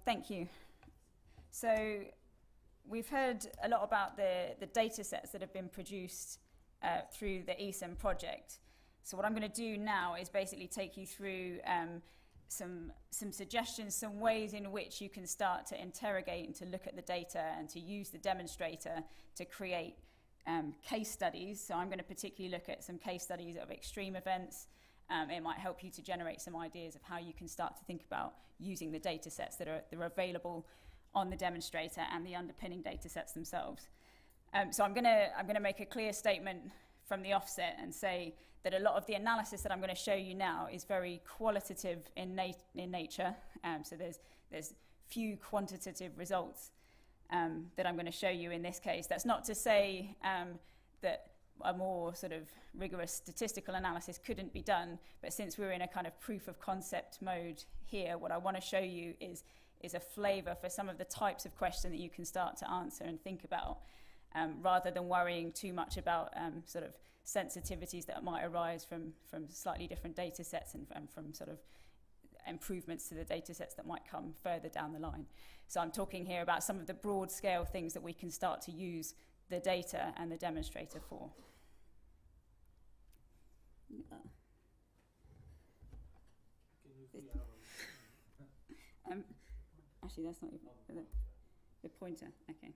Thank you. So we've heard a lot about the data sets that have been produced through the ESIM project. So what I'm going to do now is basically take you through some suggestions, some ways in which you can start to interrogate and to look at the data and to use the demonstrator to create case studies. So I'm going to particularly look at some case studies of extreme events. It might help you to generate some ideas of how you can start to think about using the data sets that are available on the demonstrator and the underpinning data sets themselves. So I'm going to make a clear statement from the offset and say that a lot of the analysis that I'm going to show you now is very qualitative in nature. So there's few quantitative results that I'm going to show you in this case. That's not to say that a more sort of rigorous statistical analysis couldn't be done, but since we're in a kind of proof of concept mode here, what I want to show you is a flavour for some of the types of questions that you can start to answer and think about, rather than worrying too much about sort of sensitivities that might arise from slightly different data sets and from sort of improvements to the data sets that might come further down the line. So I'm talking here about some of the broad scale things that we can start to use the data and the demonstrator for. Actually, that's not the pointer. Okay.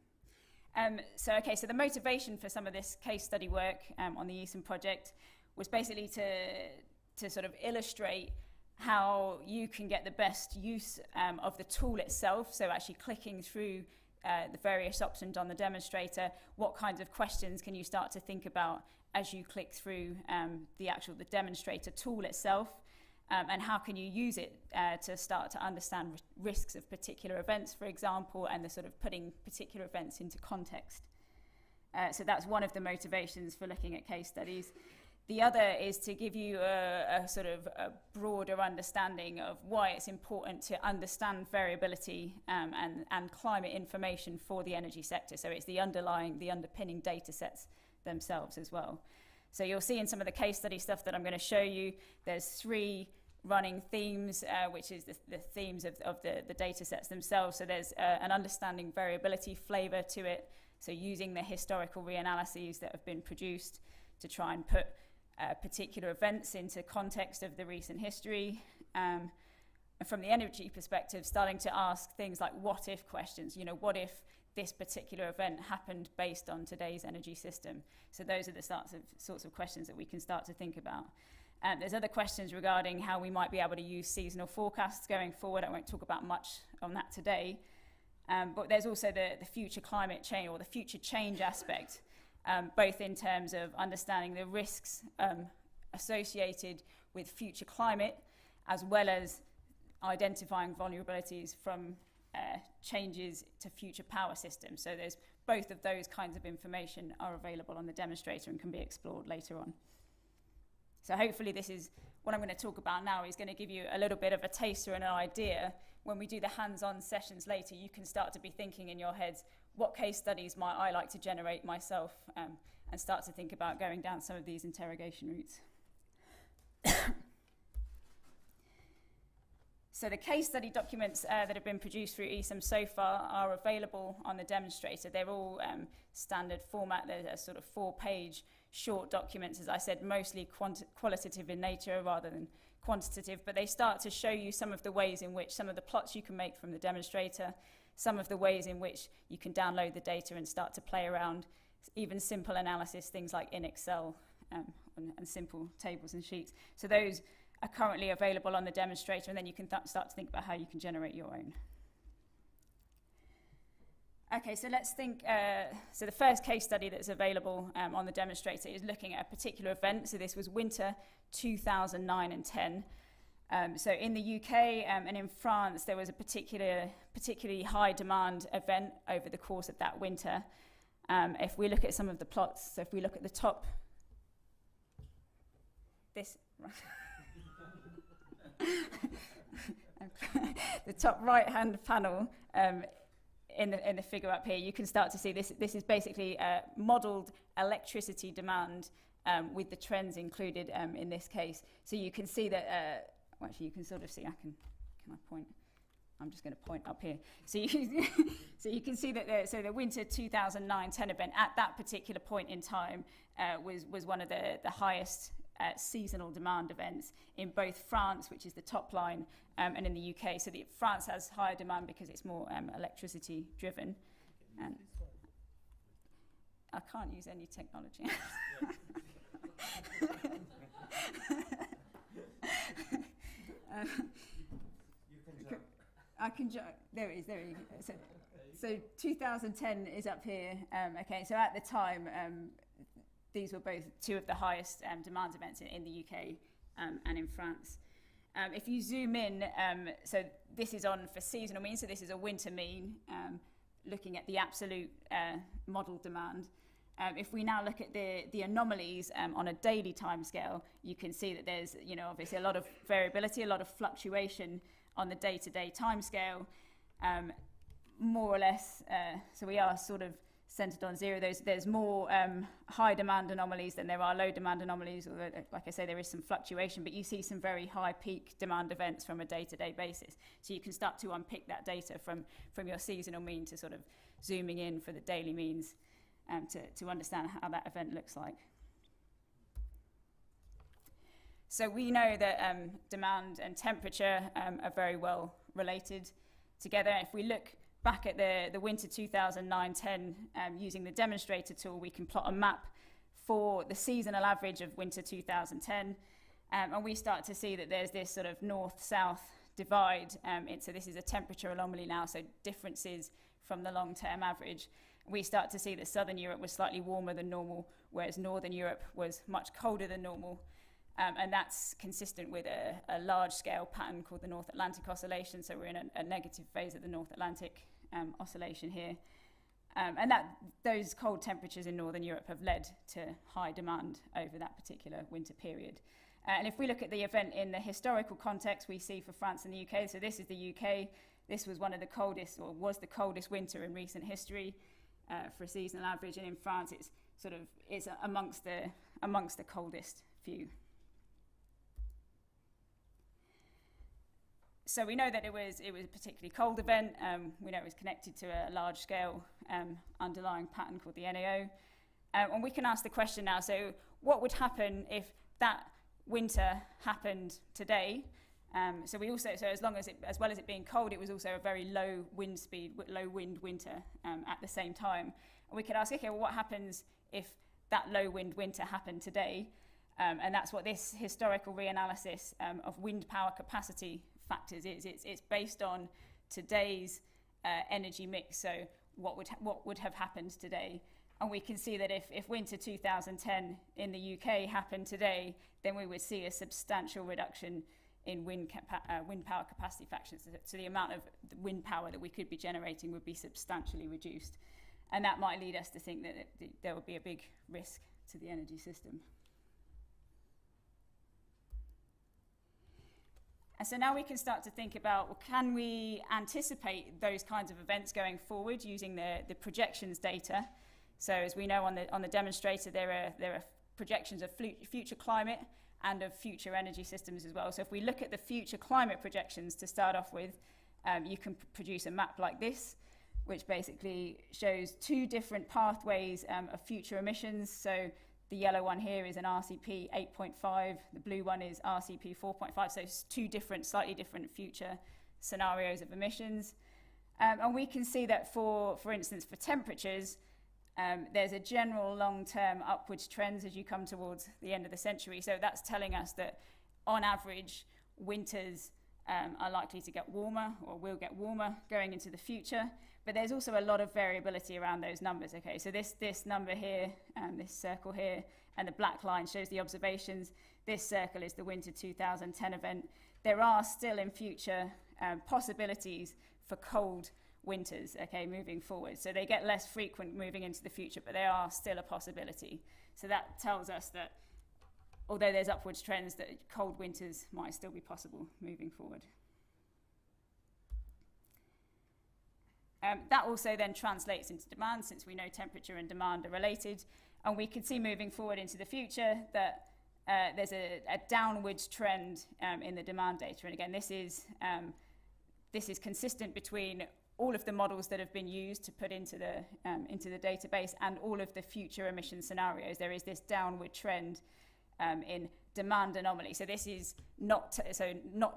So the motivation for some of this case study work on the ESIM project was basically to sort of illustrate how you can get the best use of the tool itself. So actually clicking through the various options on the demonstrator, what kinds of questions can you start to think about as you click through the demonstrator tool itself, and how can you use it to start to understand risks of particular events, for example, and the sort of putting particular events into context. So that's one of the motivations for looking at case studies. The other is to give you a sort of a broader understanding of why it's important to understand variability and climate information for the energy sector. So it's the underpinning data sets themselves as well. So you'll see in some of the case study stuff that I'm going to show you, there's 3 running themes, which is the themes of the data sets themselves. So there's an understanding variability flavour to it. So using the historical reanalyses that have been produced to try and put particular events into context of the recent history. And from the energy perspective, starting to ask things like what if questions, what if this particular event happened based on today's energy system? So those are the sorts of questions that we can start to think about. There's other questions regarding how we might be able to use seasonal forecasts going forward. I won't talk about much on that today. But there's also the future climate change or the future change aspect, both in terms of understanding the risks associated with future climate, as well as identifying vulnerabilities from changes to future power systems. So there's both of those kinds of information are available on the demonstrator and can be explored later on. So hopefully this is what I'm going to talk about now is going to give you a little bit of a taster and an idea. When we do the hands-on sessions later, you can start to be thinking in your heads, what case studies might I like to generate myself, and start to think about going down some of these interrogation routes. So the case study documents that have been produced through ESIM so far are available on the demonstrator. They're all standard format. They're sort of 4-page short documents, as I said, mostly qualitative in nature rather than quantitative, but they start to show you some of the ways in which some of the plots you can make from the demonstrator, some of the ways in which you can download the data and start to play around, even simple analysis, things like in Excel and simple tables and sheets. So those are currently available on the demonstrator, and then you can start to think about how you can generate your own. Okay, so let's think, so the first case study that's available on the demonstrator is looking at a particular event. So this was winter 2009 and 10. So in the UK and in France, there was a particularly high demand event over the course of that winter. If we look at some of the plots, so if we look at the top, the top right-hand panel in the figure up here, you can start to see this is basically modelled electricity demand with the trends included in this case. So you can see that, well, actually you can sort of see, can I point? I'm just going to point up here. So you can see that the winter 2009-10 event at that particular point in time was one of the highest seasonal demand events in both France, which is the top line, and in the UK. So France has higher demand because it's more electricity driven. And I can't use any technology. I can there it is. There you go. So 2010 is up here. Okay, so at the time, these were both two of the highest demand events in the UK and in France. If you zoom in, so this is on for seasonal mean, so this is a winter mean, looking at the absolute model demand. If we now look at the anomalies on a daily timescale, you can see that there's, obviously a lot of variability, a lot of fluctuation on the day-to-day timescale, more or less. So we are sort of centered on zero. There's more high demand anomalies than there are low demand anomalies, although, like I say, there is some fluctuation, but you see some very high peak demand events from a day-to-day basis. So you can start to unpick that data from your seasonal mean to sort of zooming in for the daily means to understand how that event looks like. So we know that demand and temperature are very well related together. If we look back at the winter 2009-10 using the demonstrator tool, we can plot a map for the seasonal average of winter 2010, and we start to see that there's this sort of north-south divide. So this is a temperature anomaly now, so differences from the long-term average. We start to see that southern Europe was slightly warmer than normal, whereas northern Europe was much colder than normal. And that's consistent with a large-scale pattern called the North Atlantic Oscillation. So we're in a negative phase of the North Atlantic oscillation here. And those cold temperatures in Northern Europe have led to high demand over that particular winter period. And if we look at the event in the historical context we see for France and the UK, so this is the UK. This was one of the coldest, or was the coldest winter in recent history for a seasonal average. And in France, it's amongst the coldest few. So we know that it was a particularly cold event. We know it was connected to a large-scale underlying pattern called the NAO. And we can ask the question now, so what would happen if that winter happened today? So as well as it being cold, it was also a very low wind speed, low wind winter at the same time. And we could ask, okay, well, what happens if that low wind winter happened today? And that's what this historical reanalysis of wind power capacity factors is. It's based on today's energy mix. So what would have happened today? And we can see that if winter 2010 in the UK happened today, then we would see a substantial reduction in wind power capacity factors. So the amount of wind power that we could be generating would be substantially reduced. And that might lead us to think that there would be a big risk to the energy system. And so now we can start to think about, well, can we anticipate those kinds of events going forward using the projections data? So as we know on the demonstrator, there are projections of future climate and of future energy systems as well. So if we look at the future climate projections to start off with, you can produce a map like this, which basically shows two different pathways of future emissions. So the yellow one here is an RCP 8.5, the blue one is RCP 4.5, so it's two slightly different future scenarios of emissions. And we can see that for instance, for temperatures, there's a general long-term upwards trends as you come towards the end of the century. So that's telling us that on average, winters are likely to get warmer or will get warmer going into the future. But there's also a lot of variability around those numbers. Okay, so this number here, this circle here, and the black line shows the observations. This circle is the winter 2010 event. There are still in future possibilities for cold winters, okay, moving forward. So they get less frequent moving into the future, but they are still a possibility. So that tells us that although there's upwards trends, that cold winters might still be possible moving forward. That also then translates into demand, since we know temperature and demand are related. And we can see moving forward into the future that there's a downwards trend in the demand data. And again, this is this is consistent between all of the models that have been used to put into the database and all of the future emission scenarios. There is this downward trend in demand anomaly. So this is not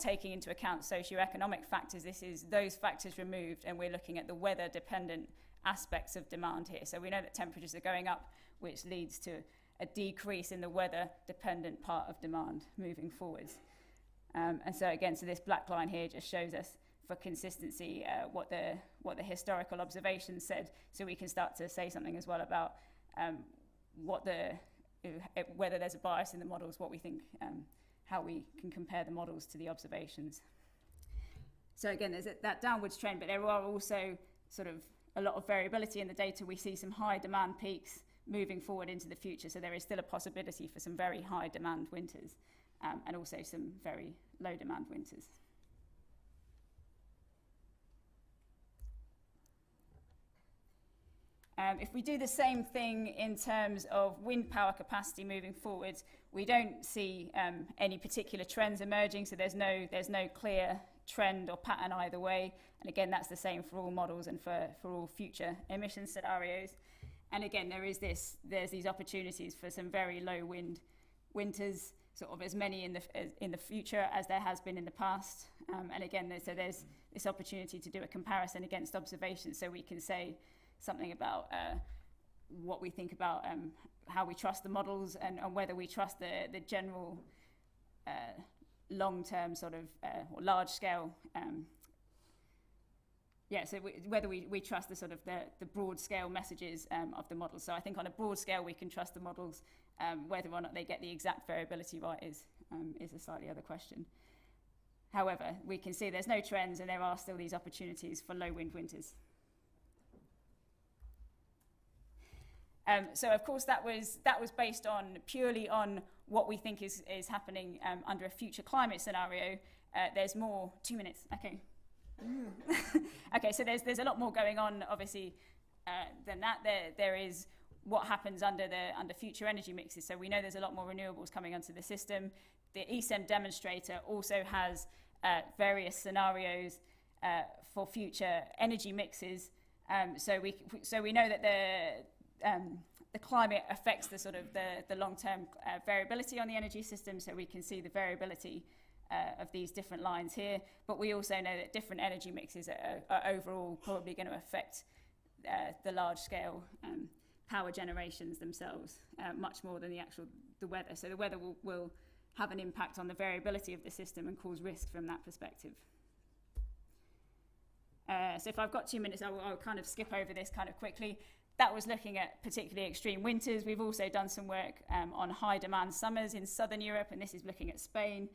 taking into account socioeconomic factors. This is those factors removed, and we're looking at the weather-dependent aspects of demand here. So we know that temperatures are going up, which leads to a decrease in the weather-dependent part of demand moving forwards. And so again, so this black line here just shows us, for consistency, what the historical observations said, so we can start to say something as well about whether there's a bias in the models, what we think, how we can compare the models to the observations. So again, there's that downwards trend, but there are also sort of a lot of variability in the data. We see some high demand peaks moving forward into the future, so there is still a possibility for some very high demand winters, and also some very low demand winters. If we do the same thing in terms of wind power capacity moving forward, we don't see any particular trends emerging, so there's no clear trend or pattern either way. And again, that's the same for all models and for all future emission scenarios. And again, there's these opportunities for some very low wind winters, sort of as many in the future as there has been in the past. And again, there's this opportunity to do a comparison against observations, so we can say something about what we think about how we trust the models, and whether we trust the general long-term sort of or large-scale so whether we trust the sort of the broad-scale messages of the models. So I think on a broad scale we can trust the models. Whether or not they get the exact variability right is a slightly other question. However, we can see there's no trends, and there are still these opportunities for low wind winters. So of course that was based on purely on what we think is happening under a future climate scenario. There's more. 2 minutes. Okay. Okay. So there's a lot more going on, obviously, than that. There is what happens under future energy mixes. So we know there's a lot more renewables coming onto the system. The ECEN demonstrator also has various scenarios for future energy mixes. So we know that the climate affects the sort of the long-term variability on the energy system, so we can see the variability of these different lines here. But we also know that different energy mixes are overall probably going to affect the large-scale power generations themselves much more than the weather. So the weather will have an impact on the variability of the system and cause risk from that perspective. So if I've got 2 minutes, I'll kind of skip over this kind of quickly. That was looking at particularly extreme winters. We've also done some work on high demand summers in southern Europe, and this is looking at Spain,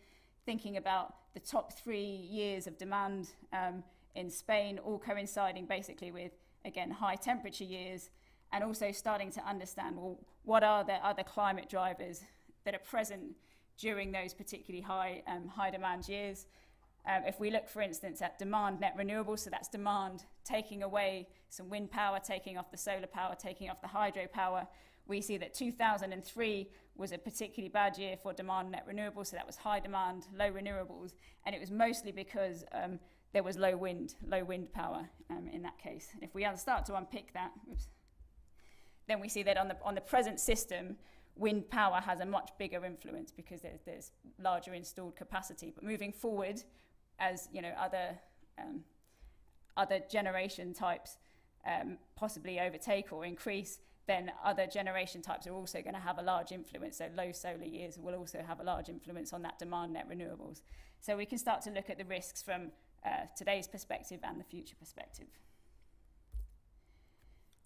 thinking about the top 3 years of demand in Spain, all coinciding basically with, again, high temperature years, and also starting to understand, well, what are the other climate drivers that are present during those particularly high demand years. If we look, for instance, at demand net renewables, so that's demand taking away some wind power, taking off the solar power, taking off the hydro power, we see that 2003 was a particularly bad year for demand net renewables, so that was high demand, low renewables, and it was mostly because there was low wind power in that case. And if we start to unpick that, then we see that on the present system, wind power has a much bigger influence because there's larger installed capacity. But moving forward, as you know, other generation types possibly overtake or increase, then other generation types are also going to have a large influence. So low solar years will also have a large influence on that demand net renewables. So we can start to look at the risks from today's perspective and the future perspective.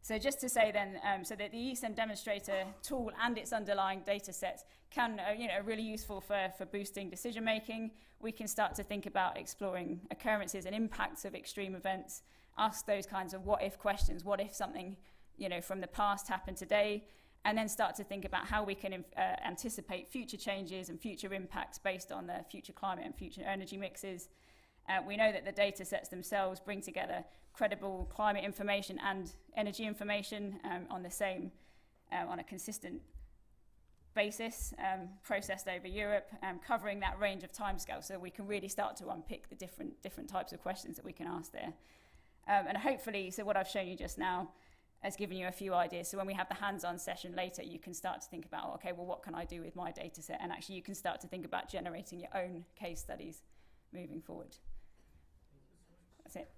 So just to say then, so that the ECEN demonstrator tool and its underlying data sets can, really useful for boosting decision making. We can start to think about exploring occurrences and impacts of extreme events, ask those kinds of what if questions, what if something, from the past happened today, and then start to think about how we can anticipate future changes and future impacts based on the future climate and future energy mixes. We know that the data sets themselves bring together credible climate information and energy information on a consistent basis, processed over Europe, covering that range of timescales, so we can really start to unpick the different types of questions that we can ask there. And hopefully, so what I've shown you just now has given you a few ideas. So when we have the hands-on session later, you can start to think about, okay, well, what can I do with my data set? And actually, you can start to think about generating your own case studies moving forward. That's it.